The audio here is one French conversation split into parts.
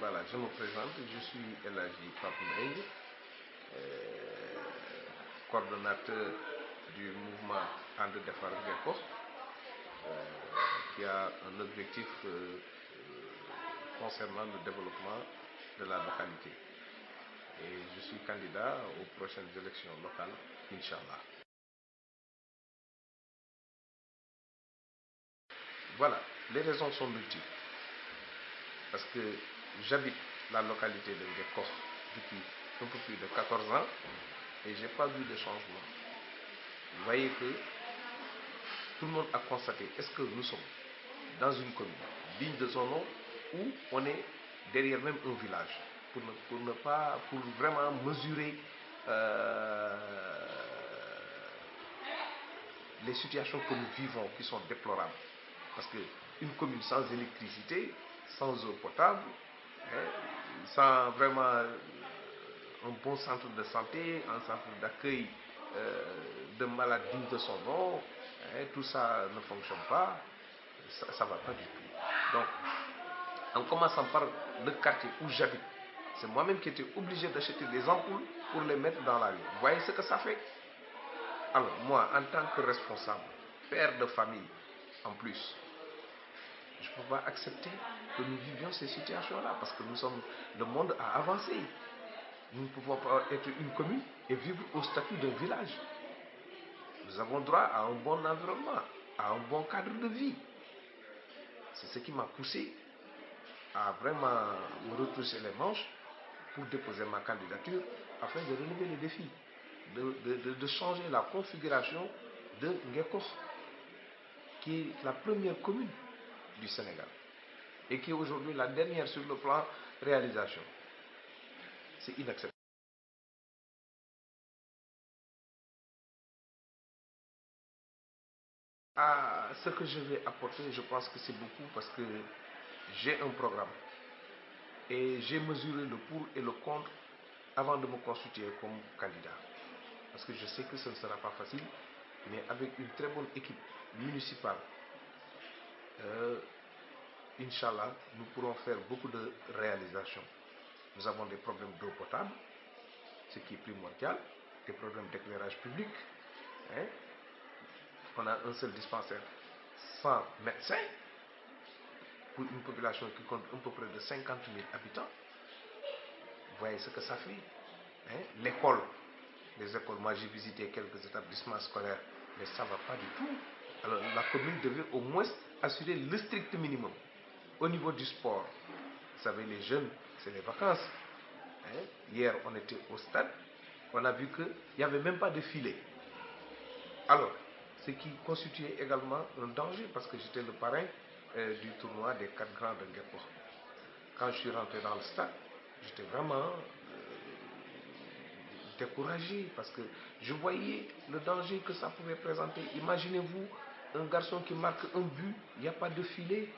Voilà, je me présente, je suis El Hadji Pape Mbengue, coordonnateur du mouvement And Defar Ngeko, qui a un objectif concernant le développement de la localité. Et je suis candidat aux prochaines élections locales, Inch'Allah. Voilà, les raisons sont multiples. Parce que j'habite la localité de Ngeko depuis un peu plus de 14 ans et je n'ai pas vu de changement. Vous voyez que tout le monde a constaté, est-ce que nous sommes dans une commune digne de son nom ou on est derrière même un village pour vraiment mesurer les situations que nous vivons qui sont déplorables. Parce qu'une commune sans électricité, sans eau potable, sans vraiment un bon centre de santé, un centre d'accueil de malades dignes de son nom, tout ça ne fonctionne pas, ça ne va pas du tout. Donc, en commençant par le quartier où j'habite, c'est moi-même qui étais obligé d'acheter des ampoules pour les mettre dans la rue. Vous voyez ce que ça fait? Alors, moi, en tant que responsable, père de famille, en plus, je ne peux pas accepter que nous vivions ces situations-là parce que le monde a avancé. Nous ne pouvons pas être une commune et vivre au statut d'un village. Nous avons droit à un bon environnement, à un bon cadre de vie. C'est ce qui m'a poussé à vraiment me retrousser les manches pour déposer ma candidature afin de relever les défis, de changer la configuration de Ngeko, qui est la première commune du Sénégal et qui est aujourd'hui la dernière sur le plan réalisation. C'est inacceptable. Ce que je vais apporter, je pense que c'est beaucoup parce que j'ai un programme et j'ai mesuré le pour et le contre avant de me constituer comme candidat. Parce que je sais que ce ne sera pas facile, mais avec une très bonne équipe municipale, Inch'Allah, nous pourrons faire beaucoup de réalisations. Nous avons des problèmes d'eau potable, ce qui est primordial, des problèmes d'éclairage public. On a un seul dispensaire sans médecin pour une population qui compte à peu près de 50 000 habitants. Vous voyez ce que ça fait. L'école, les écoles, moi j'ai visité quelques établissements scolaires, mais ça ne va pas du tout. Alors la commune devait au moins assurer le strict minimum. Au niveau du sport, vous savez, les jeunes, c'est les vacances. Hier, on était au stade, on a vu qu'il n'y avait même pas de filet. Alors, ce qui constituait également un danger, parce que j'étais le parrain du tournoi des 4 grands de Ngeko. Quand je suis rentré dans le stade, j'étais vraiment découragé, parce que je voyais le danger que ça pouvait présenter. Imaginez-vous un garçon qui marque un but, il n'y a pas de filet.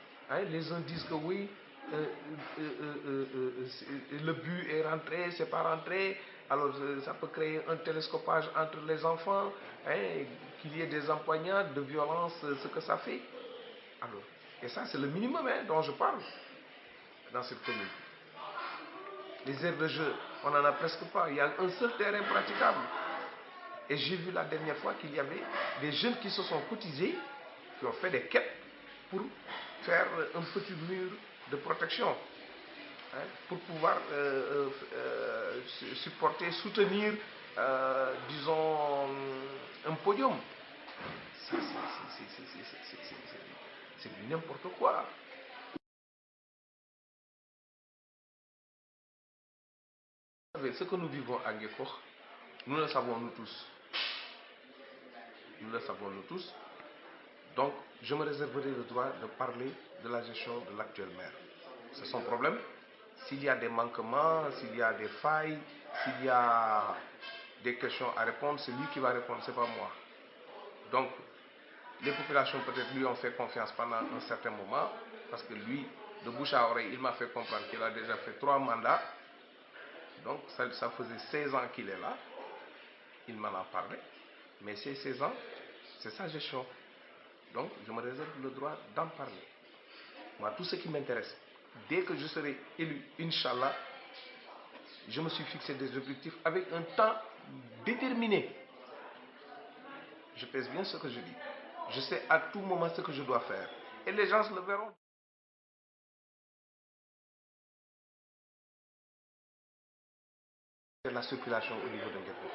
Les uns disent que oui, le but est rentré, c'est pas rentré. Alors ça peut créer un télescopage entre les enfants, qu'il y ait des empoignades, de violence, ce que ça fait. Alors, et ça c'est le minimum dont je parle dans cette commune. Les aires de jeu, on n'en a presque pas. Il y a un seul terrain praticable. Et j'ai vu la dernière fois qu'il y avait des jeunes qui se sont cotisés, qui ont fait des quêtes pour faire un petit mur de protection, pour pouvoir supporter, soutenir, disons, un podium. C'est du n'importe quoi. Ce que nous vivons à Ngeko, nous le savons nous tous. Nous le savons nous tous. Donc, je me réserverai le droit de parler de la gestion de l'actuel maire. C'est son problème. S'il y a des manquements, s'il y a des failles, s'il y a des questions à répondre, c'est lui qui va répondre, ce n'est pas moi. Donc, les populations peut-être lui ont fait confiance pendant un certain moment, parce que lui, de bouche à oreille, il m'a fait comprendre qu'il a déjà fait 3 mandats. Donc, ça faisait 16 ans qu'il est là. Il m'en a parlé. Mais ces 16 ans, c'est sa gestion. Donc, je me réserve le droit d'en parler. Moi, tout ce qui m'intéresse, dès que je serai élu, Inch'Allah, je me suis fixé des objectifs avec un temps déterminé. Je pèse bien ce que je dis. Je sais à tout moment ce que je dois faire. Et les gens le verront. La circulation au niveau de Nguépo.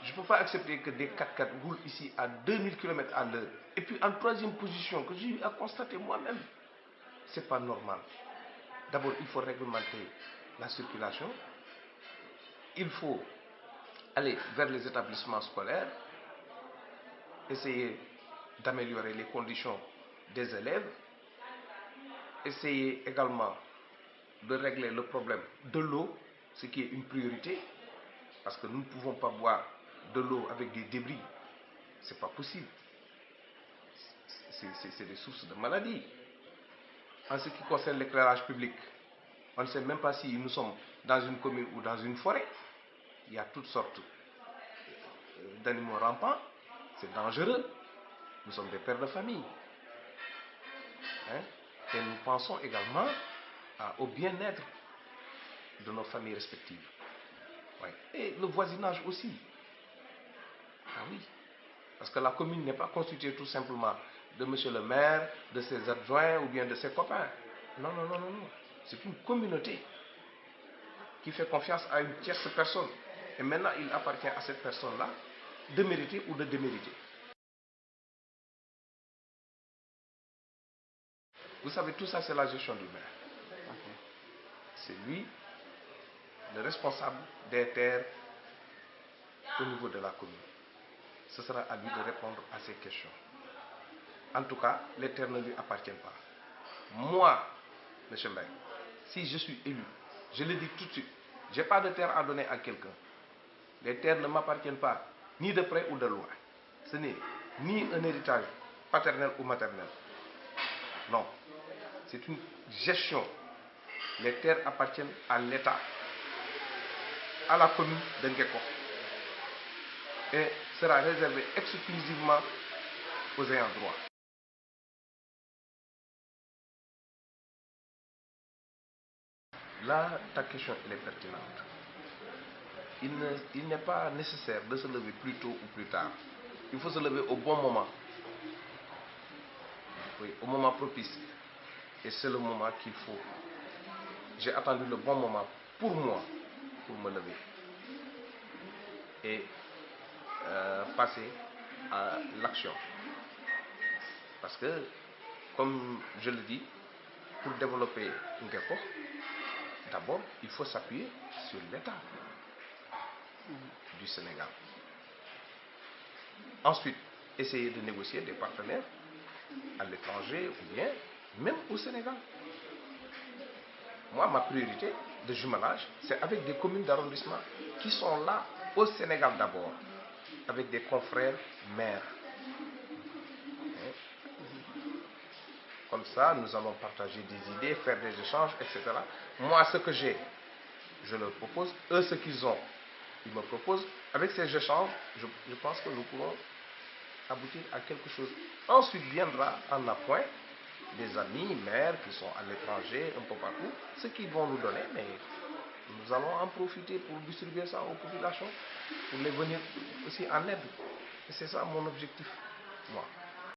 Je ne peux pas accepter que des 4x4 roulent ici à 2000 km à l'heure. Et puis en troisième position, que j'ai eu à constater moi-même, c'est pas normal. D'abord, il faut réglementer la circulation. Il faut aller vers les établissements scolaires, essayer d'améliorer les conditions des élèves, essayer également de régler le problème de l'eau, ce qui est une priorité, parce que nous ne pouvons pas boire de l'eau avec des débris. C'est pas possible. C'est des sources de maladies. En ce qui concerne l'éclairage public, on ne sait même pas si nous sommes dans une commune ou dans une forêt. Il y a toutes sortes d'animaux rampants. C'est dangereux. Nous sommes des pères de famille. Et nous pensons également au bien-être de nos familles respectives. Ouais. Et le voisinage aussi. Ah oui. Parce que la commune n'est pas constituée tout simplement de monsieur le maire, de ses adjoints ou bien de ses copains. Non, non, non, non, non. C'est une communauté qui fait confiance à une tierce personne. Et maintenant, il appartient à cette personne-là de mériter ou de démériter. Vous savez, tout ça, c'est la gestion du maire. Okay. C'est lui le responsable des terres au niveau de la commune. Ce sera à lui de répondre à ces questions. En tout cas, les terres ne lui appartiennent pas. Moi, M. Mbaye, si je suis élu, je le dis tout de suite, je n'ai pas de terre à donner à quelqu'un. Les terres ne m'appartiennent pas, ni de près ou de loin. Ce n'est ni un héritage paternel ou maternel. Non. C'est une gestion. Les terres appartiennent à l'État, à la commune de Nguéko. Et sera réservé exclusivement aux ayants droit. Là, ta question elle est pertinente. Il n'est pas nécessaire de se lever plus tôt ou plus tard. Il faut se lever au bon moment. Oui, au moment propice. Et c'est le moment qu'il faut. J'ai attendu le bon moment pour moi, pour me lever. Et passer à l'action. Parce que, comme je le dis, pour développer Nguéko, d'abord, il faut s'appuyer sur l'État du Sénégal. Ensuite, essayer de négocier des partenaires à l'étranger ou bien même au Sénégal. Moi, ma priorité de jumelage, c'est avec des communes d'arrondissement qui sont là au Sénégal d'abord, avec des confrères maires. Comme ça, nous allons partager des idées, faire des échanges, etc. Moi, ce que j'ai, je leur propose. Eux, ce qu'ils ont, ils me proposent. Avec ces échanges, je pense que nous pourrons aboutir à quelque chose. Ensuite viendra en appoint des amis, maires qui sont à l'étranger, un peu partout, ce qu'ils vont nous donner, mais nous allons en profiter pour distribuer ça aux populations, pour les venir aussi en aide. Et c'est ça mon objectif, moi.